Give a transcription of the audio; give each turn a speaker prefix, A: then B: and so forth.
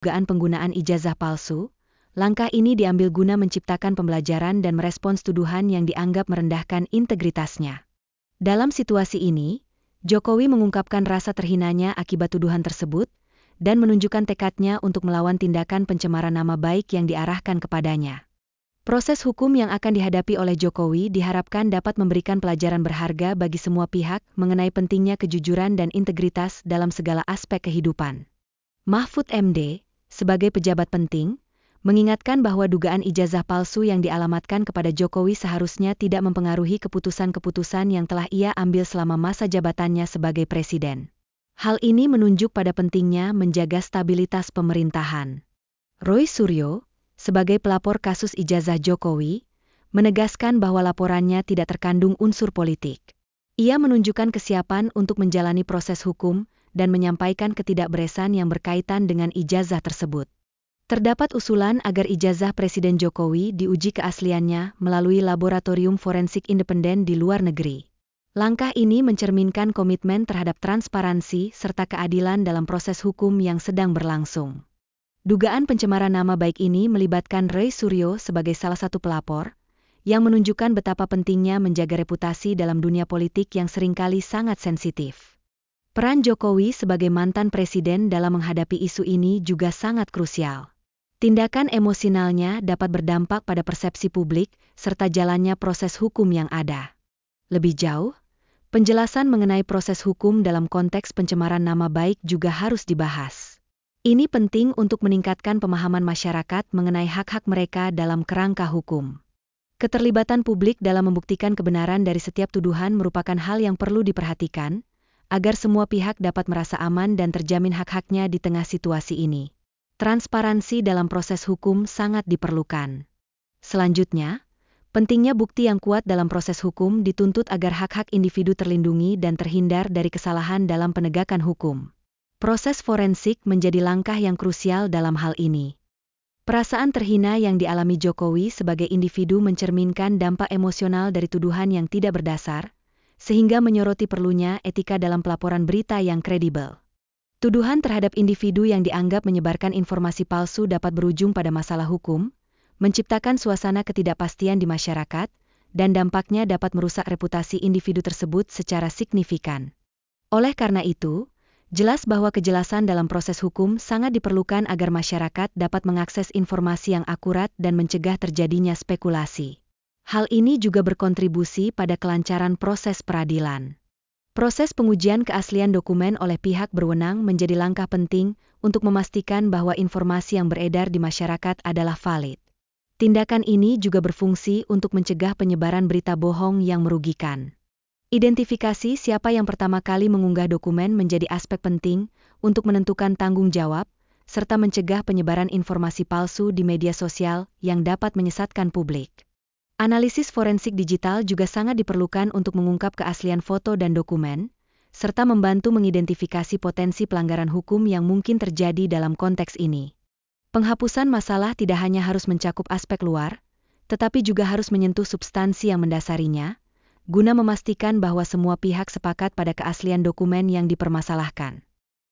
A: dugaan penggunaan ijazah palsu, langkah ini diambil guna menciptakan pembelajaran dan merespons tuduhan yang dianggap merendahkan integritasnya. Dalam situasi ini, Jokowi mengungkapkan rasa terhinanya akibat tuduhan tersebut, dan menunjukkan tekadnya untuk melawan tindakan pencemaran nama baik yang diarahkan kepadanya. Proses hukum yang akan dihadapi oleh Jokowi diharapkan dapat memberikan pelajaran berharga bagi semua pihak mengenai pentingnya kejujuran dan integritas dalam segala aspek kehidupan. Mahfud MD, sebagai pejabat penting, mengingatkan bahwa dugaan ijazah palsu yang dialamatkan kepada Jokowi seharusnya tidak mempengaruhi keputusan-keputusan yang telah ia ambil selama masa jabatannya sebagai presiden. Hal ini menunjuk pada pentingnya menjaga stabilitas pemerintahan. Roy Suryo, sebagai pelapor kasus ijazah Jokowi, menegaskan bahwa laporannya tidak terkandung unsur politik. Ia menunjukkan kesiapan untuk menjalani proses hukum dan menyampaikan ketidakberesan yang berkaitan dengan ijazah tersebut. Terdapat usulan agar ijazah Presiden Jokowi diuji keasliannya melalui laboratorium forensik independen di luar negeri. Langkah ini mencerminkan komitmen terhadap transparansi serta keadilan dalam proses hukum yang sedang berlangsung. Dugaan pencemaran nama baik ini melibatkan Roy Suryo sebagai salah satu pelapor, yang menunjukkan betapa pentingnya menjaga reputasi dalam dunia politik yang seringkali sangat sensitif. Peran Jokowi sebagai mantan presiden dalam menghadapi isu ini juga sangat krusial. Tindakan emosionalnya dapat berdampak pada persepsi publik serta jalannya proses hukum yang ada. Lebih jauh, penjelasan mengenai proses hukum dalam konteks pencemaran nama baik juga harus dibahas. Ini penting untuk meningkatkan pemahaman masyarakat mengenai hak-hak mereka dalam kerangka hukum. Keterlibatan publik dalam membuktikan kebenaran dari setiap tuduhan merupakan hal yang perlu diperhatikan, agar semua pihak dapat merasa aman dan terjamin hak-haknya di tengah situasi ini. Transparansi dalam proses hukum sangat diperlukan. Selanjutnya, pentingnya bukti yang kuat dalam proses hukum dituntut agar hak-hak individu terlindungi dan terhindar dari kesalahan dalam penegakan hukum. Proses forensik menjadi langkah yang krusial dalam hal ini. Perasaan terhina yang dialami Jokowi sebagai individu mencerminkan dampak emosional dari tuduhan yang tidak berdasar, sehingga menyoroti perlunya etika dalam pelaporan berita yang kredibel. Tuduhan terhadap individu yang dianggap menyebarkan informasi palsu dapat berujung pada masalah hukum, menciptakan suasana ketidakpastian di masyarakat, dan dampaknya dapat merusak reputasi individu tersebut secara signifikan. Oleh karena itu, jelas bahwa kejelasan dalam proses hukum sangat diperlukan agar masyarakat dapat mengakses informasi yang akurat dan mencegah terjadinya spekulasi. Hal ini juga berkontribusi pada kelancaran proses peradilan. Proses pengujian keaslian dokumen oleh pihak berwenang menjadi langkah penting untuk memastikan bahwa informasi yang beredar di masyarakat adalah valid. Tindakan ini juga berfungsi untuk mencegah penyebaran berita bohong yang merugikan. Identifikasi siapa yang pertama kali mengunggah dokumen menjadi aspek penting untuk menentukan tanggung jawab, serta mencegah penyebaran informasi palsu di media sosial yang dapat menyesatkan publik. Analisis forensik digital juga sangat diperlukan untuk mengungkap keaslian foto dan dokumen, serta membantu mengidentifikasi potensi pelanggaran hukum yang mungkin terjadi dalam konteks ini. Penghapusan masalah tidak hanya harus mencakup aspek luar, tetapi juga harus menyentuh substansi yang mendasarinya, guna memastikan bahwa semua pihak sepakat pada keaslian dokumen yang dipermasalahkan.